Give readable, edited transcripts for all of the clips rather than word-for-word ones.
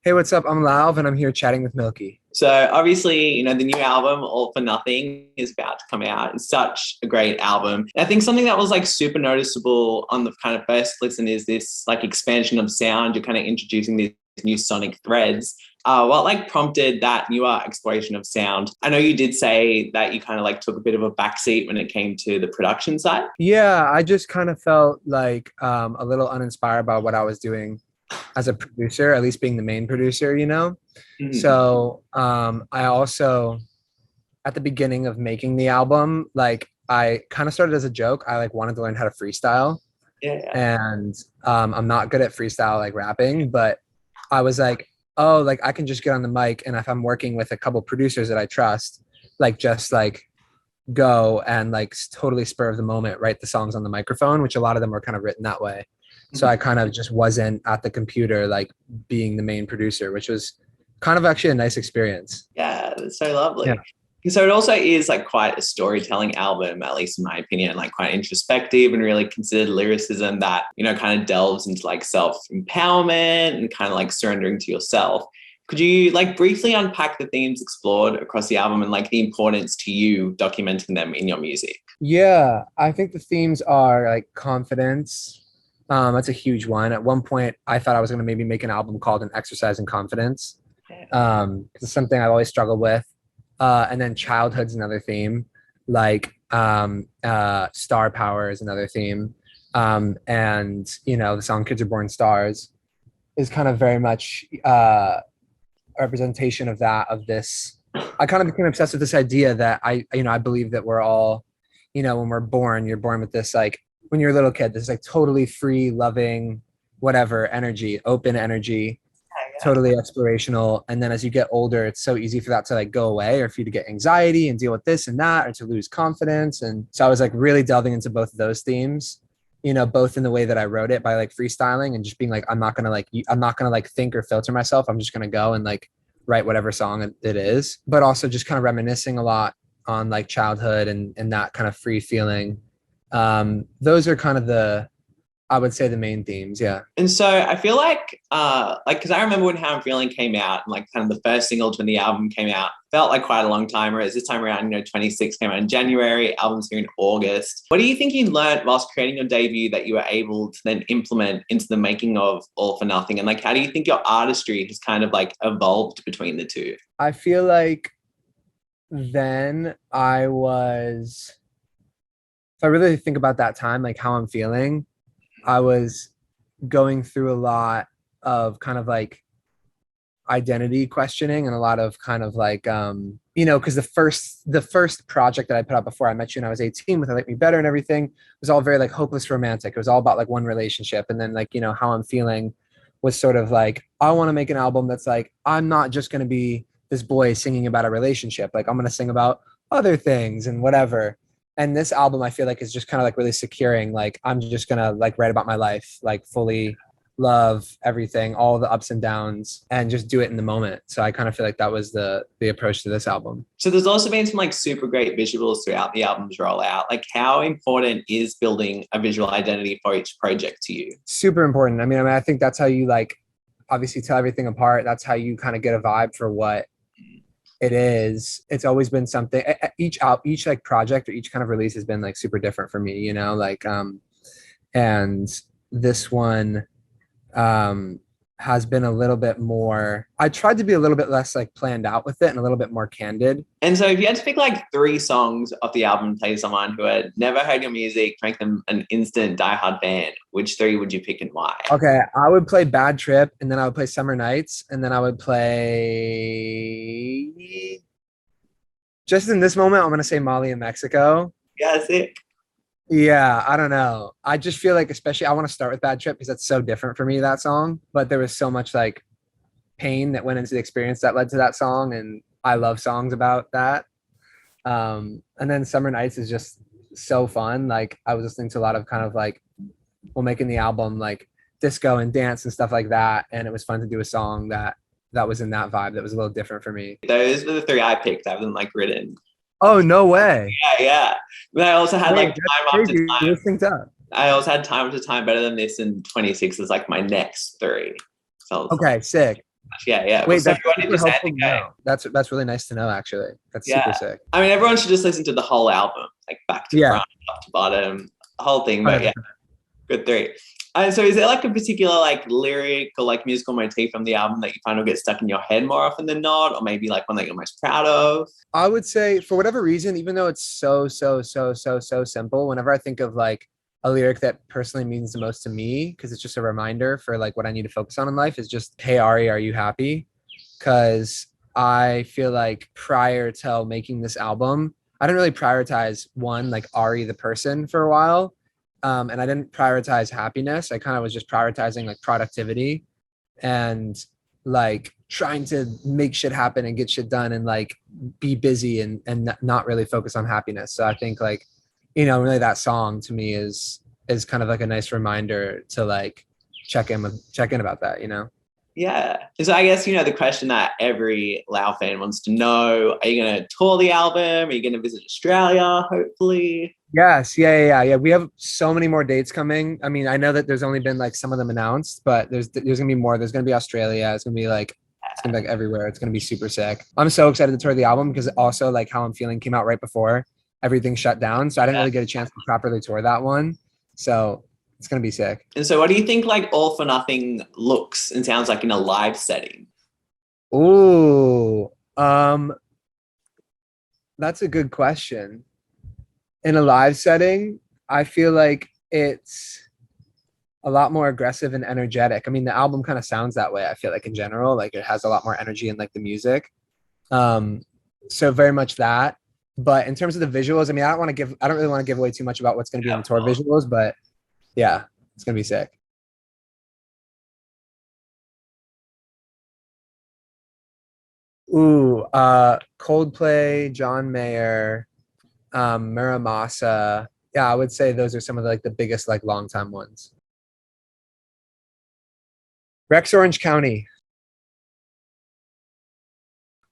Hey, what's up? I'm Lauv and I'm here chatting with Milky. So obviously, the new album, All for Nothing, is about to come out. It's such a great album. I think something that was like super noticeable on the kind of first listen is this like expansion of sound. You're kind of introducing these new sonic threads. What like prompted that newer exploration of sound? I know you did say that you kind of like took a bit of a backseat when it came to the production side. Yeah, I just kind of felt like a little uninspired by what I was doing as a producer, at least being the main producer, you know? Mhm. So I also, at the beginning of making the album, like I kind of started as a joke. I like wanted to learn how to freestyle. Yeah. And I'm not good at freestyle like rapping, but I was like, oh, like I can just get on the mic, and if I'm working with a couple producers that I trust, like just like go and like totally spur of the moment write the songs on the microphone, which a lot of them were kind of written that way. So I kind of just wasn't at the computer like being the main producer, which was kind of actually a nice experience. Yeah, that's so Yeah. lovely. So it also is like quite a storytelling album, at least in my opinion, like quite introspective and really considered lyricism that, kind of delves into like self-empowerment and kind of like surrendering to yourself. Could you like briefly unpack the themes explored across the album and like the importance to you documenting them in your music? Yeah, I think the themes are like confidence. That's a huge one. At one point, I thought I was going to maybe make an album called An Exercise in Confidence. 'Cause it's something I've always struggled with. And then childhood's another theme, like star power is another theme. And, the song Kids Are Born Stars is kind of very much a representation of that, of this. I kind of became obsessed with this idea that I believe that we're all, when we're born, you're born with this, like, when you're a little kid, this like totally free, loving, whatever energy, open energy, totally explorational. And then as you get older, it's so easy for that to like go away, or for you to get anxiety and deal with this and that, or to lose confidence. And so I was like really delving into both of those themes, both in the way that I wrote it by like freestyling and just being like, I'm not gonna like think or filter myself. I'm just gonna go and like write whatever song it is, but also just kind of reminiscing a lot on like childhood and that kind of free feeling. Those are kind of I would say the main themes. Yeah. And so I feel because I remember when How I'm Feeling came out, and like kind of the first singles when the album came out felt like quite a long time. Whereas this time around, 26 came out in January, album's here in August. What do you think you learned whilst creating your debut that you were able to then implement into the making of All for Nothing? And like, how do you think your artistry has kind of like evolved between the two? I feel like then I was, if I really think about that time, like how I'm feeling, I was going through a lot of kind of like identity questioning and a lot of kind of like because the first project that I put out before I met you and I was 18 with I Like Me Better and everything was all very like hopeless romantic. It was all about like one relationship. And then like, How I'm Feeling was sort of like, I want to make an album that's like, I'm not just going to be this boy singing about a relationship. Like I'm going to sing about other things and whatever. And this album I feel like is just kind of like really securing, like I'm just going to like write about my life, like fully love everything, all the ups and downs, and just do it in the moment. So I kind of feel like that was the approach to this album. So there's also been some like super great visuals throughout the album's rollout. Like, how important is building a visual identity for each project to you? Super important. I think that's how you like obviously tell everything apart. That's how you kind of get a vibe for what it is. It's always been something. Each like project or each kind of release has been like super different for me. Like and this one um has been a little bit more. I tried to be a little bit less like planned out with it and a little bit more candid. And so if you had to pick like three songs off the album and play someone who had never heard your music, make them an instant diehard fan, which three would you pick and why? Okay, I would play Bad Trip, and then I would play Summer Nights, and then I would play, just in this moment I'm gonna say Molly in Mexico. Yeah, that's it. Yeah, I don't know. I just feel like, especially, I want to start with Bad Trip because that's so different for me, that song. But there was so much like pain that went into the experience that led to that song. And I love songs about that. And then Summer Nights is just so fun. Like I was listening to a lot of kind of like, well, making the album like disco and dance and stuff like that. And it was fun to do a song that was in that vibe that was a little different for me. Those were the three I picked. I have them like written. Oh, no way. Yeah, yeah. But I also had Wait, like that's time after crazy. time. You're synced up. I also had time after time better than this, and 26 is like my next three. So Okay, sick. Yeah, yeah. Well, Wait, so that's what did super you say at helpful the to game? know. That's really nice to know, actually. That's super Yeah. sick. I mean, everyone should just listen to the whole album, like back to Yeah, front, top to bottom, the whole thing. But yeah, 100%. good three. And so is there like a particular like lyric or like musical motif from the album that you find will get stuck in your head more often than not? Or maybe like one that you're most proud of? I would say for whatever reason, even though it's so simple, whenever I think of like a lyric that personally means the most to me, because it's just a reminder for like what I need to focus on in life, is just, "Hey Ari, are you happy?" Because I feel like prior to making this album, I didn't really prioritize one, like Ari the person for a while. And I didn't prioritize happiness. I kind of was just prioritizing like productivity and like trying to make shit happen and get shit done and like be busy and not really focus on happiness. So I think like, really that song to me is kind of like a nice reminder to like check in about that. Yeah. And so I guess, the question that every Lao fan wants to know, are you going to tour the album? Are you going to visit Australia, hopefully? Yes, yeah. We have so many more dates coming. I mean, I know that there's only been like some of them announced, but there's gonna be more. There's gonna be Australia. It's gonna be like everywhere. It's gonna be super sick. I'm so excited to tour the album because also like How I'm Feeling came out right before everything shut down, so I didn't really get a chance to properly tour that one. So it's gonna be sick. And so what do you think like All for Nothing looks and sounds like in a live setting? Ooh, that's a good question. In a live setting, I feel like it's a lot more aggressive and energetic. I mean, the album kind of sounds that way. I feel like in general, like it has a lot more energy in like the music. Um, so very much that. But in terms of the visuals, I mean, I don't really want to give away too much about what's going to be in the tour visuals, but yeah, it's going to be sick. Ooh, Coldplay, John Mayer, Muramasa. Yeah, I would say those are some of the, like the biggest like long time ones. Rex Orange County.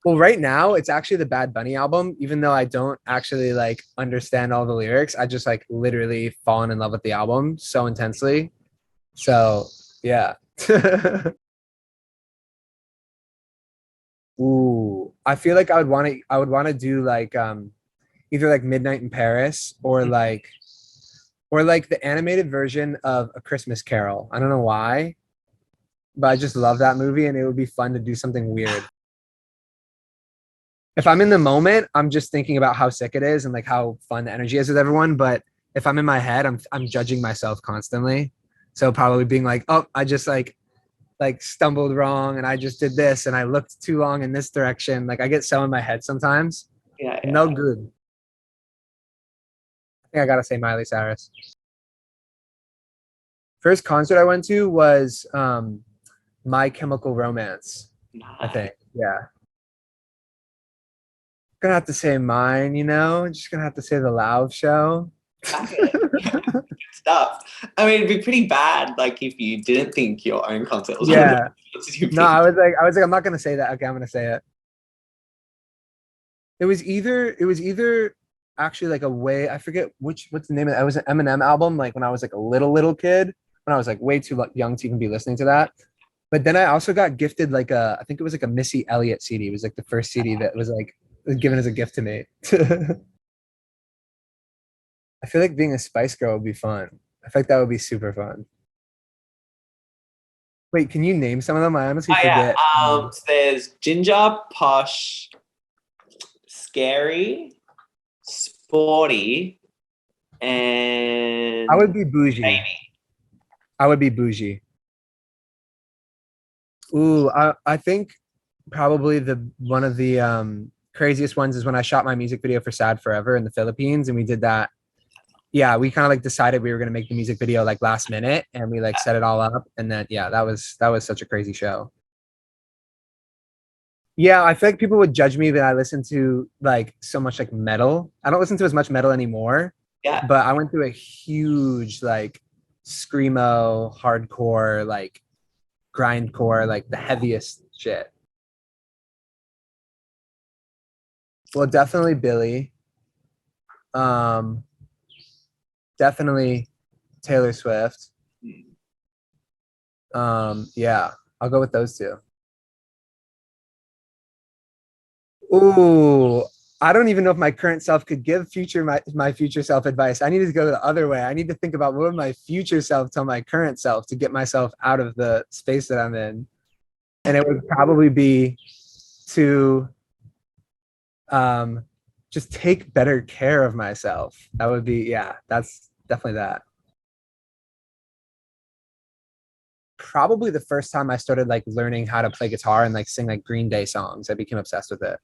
Well, right now it's actually the Bad Bunny album, even though I don't actually like understand all the lyrics. I just like literally fallen in love with the album so intensely. So yeah. Ooh, I feel like I would want to do like either like Midnight in Paris or like the animated version of A Christmas Carol. I don't know why, but I just love that movie and it would be fun to do something weird. If I'm in the moment, I'm just thinking about how sick it is and like how fun the energy is with everyone. But if I'm in my head, I'm judging myself constantly. So probably being like, oh, I just like stumbled wrong and I just did this and I looked too long in this direction. Like I get so in my head sometimes. Yeah, yeah. No good. I think I gotta say Miley Cyrus. First concert I went to was My Chemical Romance, I Nice. think. Yeah. Gonna have to say mine. Just gonna have to say the Lauv show. Good stuff. I mean, it'd be pretty bad, like if you didn't think your own concert was one of the Yeah. best you No, picked. I was like, I'm not gonna say that. Okay, I'm gonna say it. It was either actually like a way, I forget what's the name of it. It was an Eminem album, like when I was like a little kid, when I was like way too young to even be listening to that. But then I also got gifted like I think it was like a Missy Elliott CD. It was like the first CD that was given as a gift to me. I feel like being a Spice Girl would be fun. I feel like that would be super fun. Wait, can you name some of them? I honestly Oh yeah. forget. So there's Ginger, Posh, Scary, Sporty, I and would be bougie. I would be bougie. Ooh, I think probably the one of the craziest ones is when I shot my music video for Sad Forever in the Philippines, and we did that. Yeah, we kind of like decided we were gonna make the music video like last minute, and we like set it all up, and then yeah, that was such a crazy show. Yeah, I feel like people would judge me that I listen to like so much like metal. I don't listen to as much metal anymore, yeah. but I went through a huge like screamo, hardcore, like grindcore, like the heaviest shit. Well, definitely Billy. Um, definitely Taylor Swift. Yeah, I'll go with those two. Ooh, I don't even know if my current self could give my future self advice. I need to go the other way. I need to think about what would my future self tell my current self to get myself out of the space that I'm in. And it would probably be to um, just take better care of myself. That would be, yeah, that's definitely that. Probably the first time I started like learning how to play guitar and like sing like Green Day songs, I became obsessed with it.